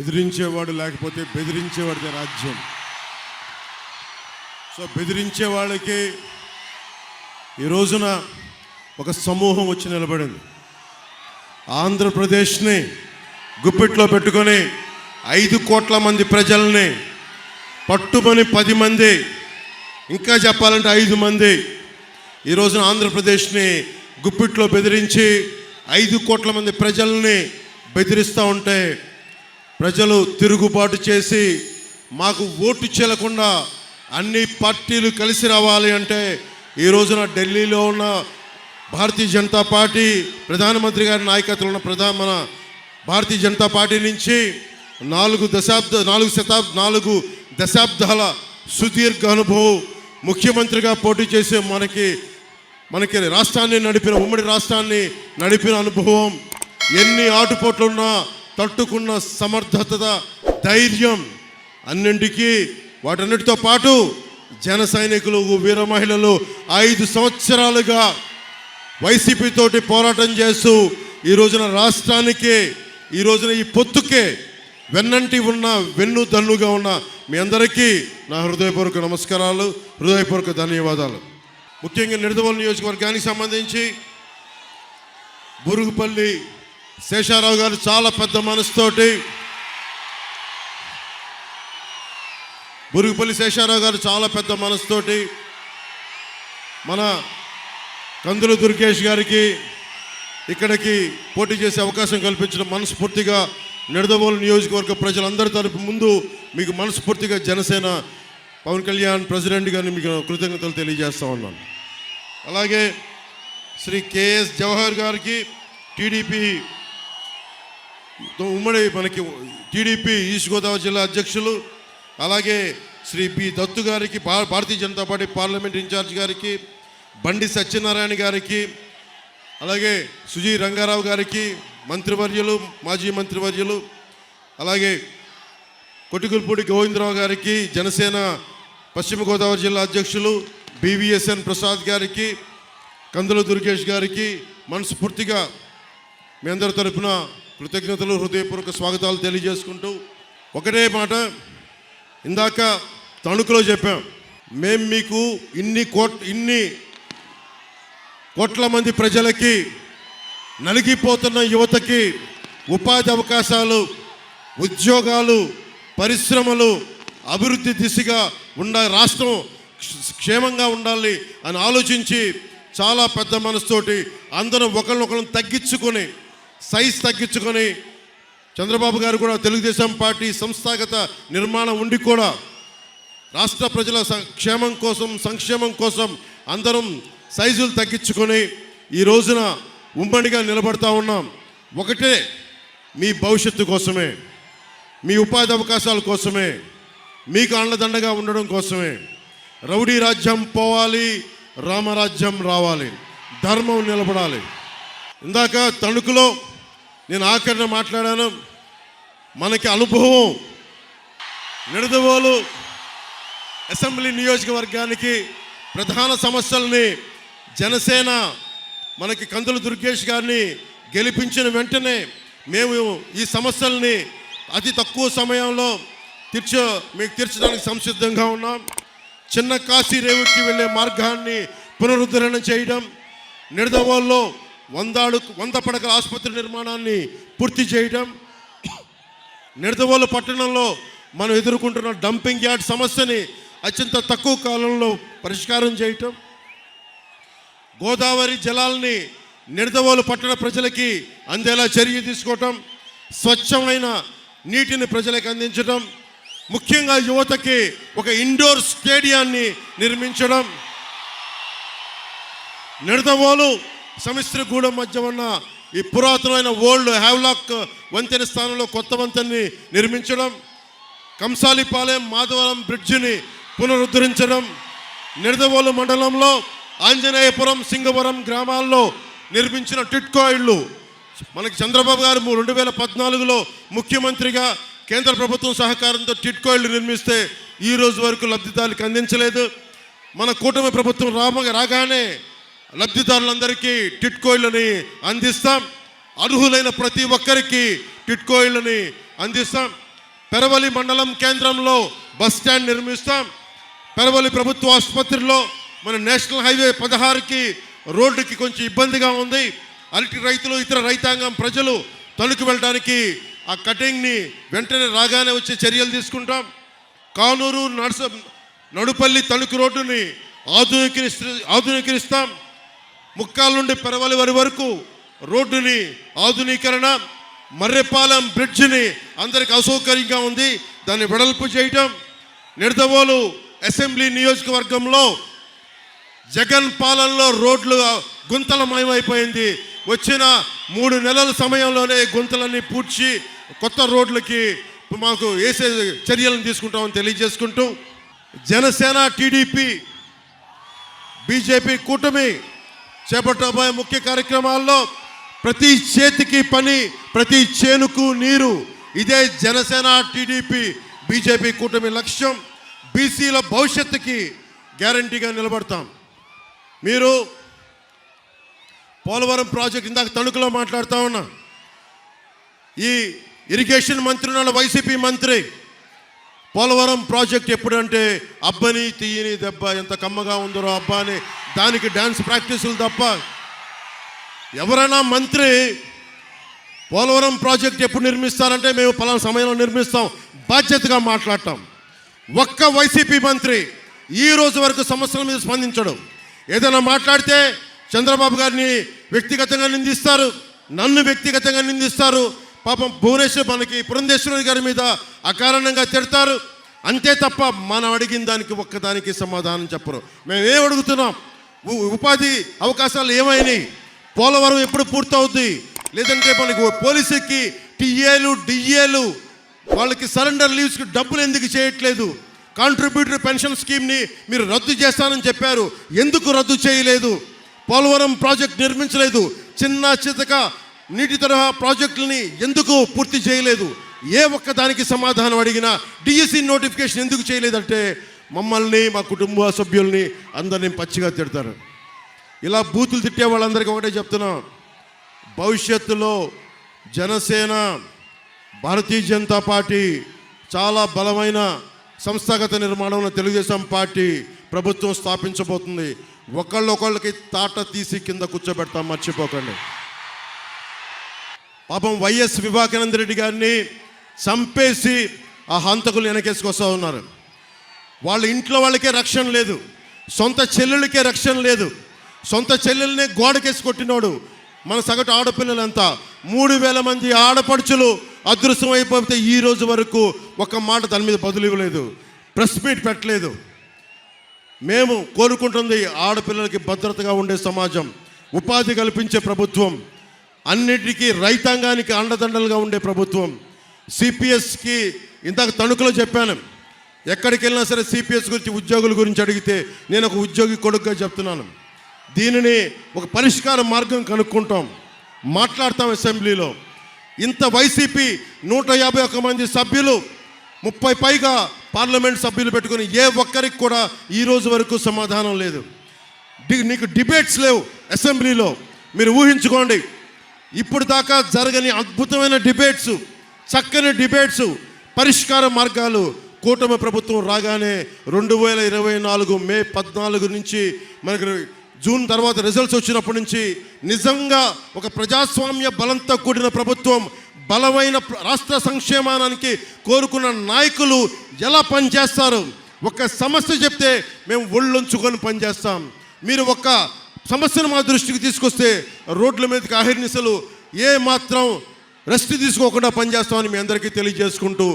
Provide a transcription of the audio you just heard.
ఎదిరించేవాడు లేకపోతే బెదిరించేవాడిదే రాజ్యం. సో బెదిరించే వాళ్ళకి ఈ రోజున ఒక సమూహం వచ్చి నిలబడింది. ఆంధ్రప్రదేశ్ని గుప్పిట్లో పెట్టుకొని 5 కోట్ల మంది ప్రజల్ని పట్టుమని 10 మంది, ఇంకా చెప్పాలంటే 5 మంది ఈ రోజున ఆంధ్రప్రదేశ్ని గుప్పిట్లో బెదిరించి 5 కోట్ల మంది ప్రజల్ని బెదిరిస్తూ ఉంటే ప్రజలు తిరుగుబాటు చేసి మాకు ఓటు చెల్లకుండా అన్ని పార్టీలు కలిసి రావాలి అంటే ఈ రోజున ఢిల్లీలో ఉన్న భారతీయ జనతా పార్టీ ప్రధానమంత్రి గారి నాయకత్వంలో ఉన్న మన భారతీయ జనతా పార్టీ నుంచి 4 దశాబ్దాల సుదీర్ఘ అనుభవం ముఖ్యమంత్రిగా పోటీ చేసే మనకి రాష్ట్రాన్ని నడిపిన, ఉమ్మడి రాష్ట్రాన్ని నడిపిన అనుభవం, ఎన్ని ఆటుపోట్లున్నా తట్టుకున్న సమర్థత, ధైర్యం, అన్నింటికీ వాటన్నిటితో పాటు జన సైనికులు, వీర మహిళలు 5 సంవత్సరాలుగా వైసీపీ తోటి పోరాటం చేస్తూ ఈ రోజున రాష్ట్రానికి, ఈ రోజున ఈ పొత్తుకే వెన్నంటి ఉన్న, వెన్నుదన్నుగా ఉన్న మీ అందరికీ నా హృదయపూర్వక నమస్కారాలు, హృదయపూర్వక ధన్యవాదాలు. ముఖ్యంగా నిడదవోలు నియోజకవర్గానికి సంబంధించి బురుగుపల్లి శేషారావు గారు చాలా పెద్ద మనసుతోటి, బురుగుపల్లి శేషారావు గారు చాలా పెద్ద మనసుతోటి మన కందుల దుర్గేష్ గారికి ఇక్కడికి పోటీ చేసే అవకాశం కల్పించడం మనస్ఫూర్తిగా నిడదవోలు నియోజకవర్గ ప్రజలందరి తరపు ముందు మీకు మనస్ఫూర్తిగా జనసేన పవన్ కళ్యాణ్ ప్రెసిడెంట్ గారిని మీకు కృతజ్ఞతలు తెలియజేస్తా ఉన్నాను. అలాగే శ్రీ కేఎస్ జవహర్ గారికి టీడీపీ ఉమ్మడి టీడీపీ ఈస్ట్ గోదావరి జిల్లా అధ్యక్షులు, అలాగే శ్రీ పి దత్తు గారికి Bharatiya Janata party parliament incharge గారికి, బండి సత్యనారాయణ గారికి, అలాగే సుజీ రంగారావు గారికి మంత్రివర్యులు, మాజీ మంత్రివర్యులు, అలాగే కొటికుల్పూడి గోవిందరావు గారికి జనసేన పశ్చిమ గోదావరి జిల్లా అధ్యక్షులు, బివిఎస్ఎన్ ప్రసాద్ గారికి, కందుల దుర్గేష్ గారికి మనస్ఫూర్తిగా మీ అందరి తరఫున కృతజ్ఞతలు, హృదయపూర్వక స్వాగతాలు తెలియజేసుకుంటూ ఒకటే మాట ఇందాక తణుకులో చెప్పాం, మేము మీకు ఇన్ని కోట్ల మంది ప్రజలకి, నలిగిపోతున్న యువతకి ఉపాధి అవకాశాలు, ఉద్యోగాలు, పరిశ్రమలు, అభివృద్ధి దిశగా రాష్ట్రం క్షేమంగా ఉండాలి అని ఆలోచించి చాలా పెద్ద మనసుతోటి అందరం ఒకరినొకరు తగ్గించుకొని, సైజ్ తగ్గించుకొని, చంద్రబాబు గారు కూడా తెలుగుదేశం పార్టీ సంస్థాగత నిర్మాణం ఉండి కూడా రాష్ట్ర ప్రజల క్షేమం కోసం, సంక్షేమం కోసం అందరం సైజులు తగ్గించుకొని ఈ రోజున ఉమ్మడిగా నిలబడతా ఉన్నాం. ఒకటే, మీ భవిష్యత్తు కోసమే, మీ ఉపాధి అవకాశాల కోసమే, మీకు అండదండగా ఉండడం కోసమే. రౌడీ రాజ్యం పోవాలి, రామరాజ్యం రావాలి, ధర్మం నిలబడాలి. ఇందాక తణుకులో నేను ఆఖరణ మాట్లాడాను. మనకి అనుభవం నిడదవోలు అసెంబ్లీ నియోజకవర్గానికి ప్రధాన సమస్యల్ని జనసేన మనకి కందుల దుర్గేష్ గారిని గెలిపించిన వెంటనే మేము ఈ సమస్యల్ని అతి తక్కువ సమయంలో మీకు తీర్చడానికి సంసిద్ధంగా ఉన్నాం. చిన్న కాశీ రేవుకి వెళ్ళే మార్గాన్ని పునరుద్ధరణ చేయడం, నిడదవోలులో 100 పడకల ఆసుపత్రి నిర్మాణాన్ని పూర్తి చేయడం, నిడదవోలు పట్టణంలో మనం ఎదుర్కొంటున్న డంపింగ్ యార్డ్ సమస్యని అత్యంత తక్కువ కాలంలో పరిష్కారం చేయటం, గోదావరి జలాల్ని నిడదవోలు పట్టణ ప్రజలకి అందేలా చర్య తీసుకోవటం, స్వచ్ఛమైన నీటిని ప్రజలకు అందించడం, ముఖ్యంగా యువతకి ఒక ఇండోర్ స్టేడియాన్ని నిర్మించడం, నిడదవోలు సమిశ్రగూడెం మధ్య ఉన్న ఈ పురాతనమైన ఓల్డ్ హ్యావ్లాక్ వంతెన స్థానంలో కొత్త వంతెనని నిర్మించడం, కంసాలిపాలెం మాధవరం బ్రిడ్జిని పునరుద్ధరించడం, నిడదవోలు మండలంలో ఆంజనేయపురం, సింగవరం గ్రామాల్లో నిర్మించిన టిట్కో ఇళ్ళు మనకి చంద్రబాబు గారు 2014లో ముఖ్యమంత్రిగా కేంద్ర ప్రభుత్వం సహకారంతో టిట్కో ఇళ్ళు నిర్మిస్తే ఈ రోజు వరకు లబ్ధిదారులకు అందించలేదు. మన కూటమి ప్రభుత్వం రాగానే లబ్ధిదారులందరికీ టిట్కో ఇళ్ళని అందిస్తాం. అర్హులైన ప్రతి ఒక్కరికి టిట్కో ఇళ్ళని అందిస్తాం. పెరవలి మండలం కేంద్రంలో బస్ స్టాండ్ నిర్మిస్తాం. పెరవలి ప్రభుత్వ ఆసుపత్రిలో మన నేషనల్ హైవే 16కి రోడ్డుకి కొంచెం ఇబ్బందిగా ఉంది. అరటి రైతులు ఇతర రైతాంగం ప్రజలు తణుకు వెళ్ళడానికి ఆ కటింగ్ని వెంటనే రాగానే వచ్చే చర్యలు తీసుకుంటాం. కానూరు నడుపల్లి తణుకు రోడ్డుని ఆధునీకరిస్తాం. ముక్కాల నుండి పెరవలి వరకు రోడ్డుని ఆధునీకరణ. మర్రెపాలెం బ్రిడ్జిని అందరికి అసౌకర్యంగా ఉంది, దాన్ని వెడల్పు చేయటం. నిడదవోలు అసెంబ్లీ నియోజకవర్గంలో జగన్ పాలనలో రోడ్లు గుంతలమయమైపోయింది. వచ్చిన 3 నెలల సమయంలోనే గుంతలన్నీ పూడ్చి కొత్త రోడ్లకి మాకు వేసే చర్యలను తీసుకుంటామని తెలియజేసుకుంటూ, జనసేన టీడీపీ బీజేపీ కూటమి చేపట్టబోయే ముఖ్య కార్యక్రమాల్లో ప్రతి చేతికి పని, ప్రతి చేనుకు నీరు, ఇదే జనసేన టీడీపీ బీజేపీ కూటమి లక్ష్యం. బీసీల భవిష్యత్తుకి గ్యారంటీగా నిలబడతాం. మీరు పోలవరం ప్రాజెక్ట్ ఇందాక తణుకులో మాట్లాడుతూ ఉన్నా, ఈ ఇరిగేషన్ మంత్రి ఉన్నాడు వైసీపీ మంత్రి. పోలవరం ప్రాజెక్ట్ ఎప్పుడంటే అబ్బని తీయని దెబ్బ ఎంత కమ్మగా ఉందరో అబ్బా అని దానికి డ్యాన్స్ ప్రాక్టీసులు తప్ప ఎవరైనా మంత్రి పోలవరం ప్రాజెక్ట్ ఎప్పుడు నిర్మిస్తారంటే మేము పలానా సమయంలో నిర్మిస్తాం బాధ్యతగా మాట్లాడటం. ఒక్క వైసీపీ మంత్రి ఈ రోజు వరకు సమస్యల మీద స్పందించడం. ఏదైనా మాట్లాడితే చంద్రబాబు గారిని వ్యక్తిగతంగా నిందిస్తారు, నన్ను వ్యక్తిగతంగా నిందిస్తారు. పాపం భువనేశ్వర్ మనకి పురంధేశ్వరి గారి మీద అకారణంగా తిడతారు. అంతే తప్ప మనం అడిగిన దానికి ఒక్కదానికి సమాధానం చెప్పరు. మేము ఏం అడుగుతున్నాం? ఉపాధి అవకాశాలు ఏమైనాయి? పోలవరం ఎప్పుడు పూర్తవుద్ది? లేదంటే మనకు పోలీసుకి టీఏలు డిఏలు వాళ్ళకి సరెండర్ లీవ్స్కి డబ్బులు ఎందుకు చేయట్లేదు? కాంట్రిబ్యూటరీ పెన్షన్ స్కీమ్ని మీరు రద్దు చేస్తానని చెప్పారు, ఎందుకు రద్దు చేయలేదు? పోలవరం ప్రాజెక్ట్ నిర్మించలేదు. చిన్న చితక నీటి తరహా ప్రాజెక్టులని ఎందుకు పూర్తి చేయలేదు? ఏ ఒక్క దానికి సమాధానం అడిగినా డిఎస్సి నోటిఫికేషన్ ఎందుకు చేయలేదంటే మమ్మల్ని, మా కుటుంబ సభ్యుల్ని అందరినీ పచ్చిగా తిడతారు. ఇలా బూతులు తిట్టే వాళ్ళందరికీ ఒకటే చెప్తున్నాం, భవిష్యత్తులో జనసేన, భారతీయ జనతా పార్టీ చాలా బలమైన సంస్థాగత నిర్మాణంలో తెలుగుదేశం పార్టీ ప్రభుత్వం స్థాపించబోతుంది. ఒకళ్ళొకళ్ళకి తాట తీసి కింద కూర్చోబెడతాం, మర్చిపోకండి. పాపం వైఎస్ వివేకానంద రెడ్డి గారిని చంపేసి ఆ హంతకులు వెనకేసుకొస్తూ ఉన్నారు. వాళ్ళ ఇంట్లో వాళ్ళకే రక్షణ లేదు, సొంత చెల్లెళ్ళకే రక్షణ లేదు. సొంత చెల్లెల్ని గోడకేసి కొట్టినోడు. మన సగటు ఆడపిల్లలంతా 3000 మంది ఆడపడుచులు అదృశ్యం అయిపోతే ఈ రోజు వరకు ఒక మాట దాని మీద బదులు ఇవ్వలేదు, ప్రెస్ మీట్ పెట్టలేదు. మేము కోరుకుంటుంది ఆడపిల్లలకి భద్రతగా ఉండే సమాజం, ఉపాధి కల్పించే ప్రభుత్వం, అన్నిటికీ రైతాంగానికి అండదండలుగా ఉండే ప్రభుత్వం. సిపిఎస్కి ఇందాక తణుకులో చెప్పాను, ఎక్కడికి వెళ్ళినా సరే సిపిఎస్ గురించి, ఉద్యోగుల గురించి అడిగితే నేను ఒక ఉద్యోగి కొడుకుగా చెప్తున్నాను. దీనిని ఒక పరిష్కార మార్గం కనుక్కుంటాం, మాట్లాడతాం అసెంబ్లీలో. ఇంత వైసీపీ 151 మంది సభ్యులు, 30 పైగా పార్లమెంట్ సభ్యులు పెట్టుకుని ఏ ఒక్కరికి కూడా ఈ రోజు వరకు సమాధానం లేదు. నీకు డిబేట్స్ లేవు అసెంబ్లీలో. మీరు ఊహించుకోండి, ఇప్పుడు దాకా జరగని అద్భుతమైన డిబేట్స్, చక్కని డిబేట్స్, పరిష్కార మార్గాలు కూటమి ప్రభుత్వం రాగానే 2024 మే 14 నుంచి మనకు జూన్ తర్వాత రిజల్ట్స్ వచ్చినప్పటి నుంచి నిజంగా ఒక ప్రజాస్వామ్య బలంతో కూడిన ప్రభుత్వం, బలమైన రాష్ట్ర సంక్షేమానికి కోరుకున్న నాయకులు ఎలా పనిచేస్తారు. ఒక సమస్య చెప్తే మేము ఒళ్ళొంచుకొని పనిచేస్తాం. మీరు ఒక సమస్యను మా దృష్టికి తీసుకొస్తే రోడ్ల మీదకి అహిర్నిశలు ఏ మాత్రం రెస్ట్ తీసుకోకుండా పనిచేస్తామని మీ అందరికీ తెలియజేసుకుంటూ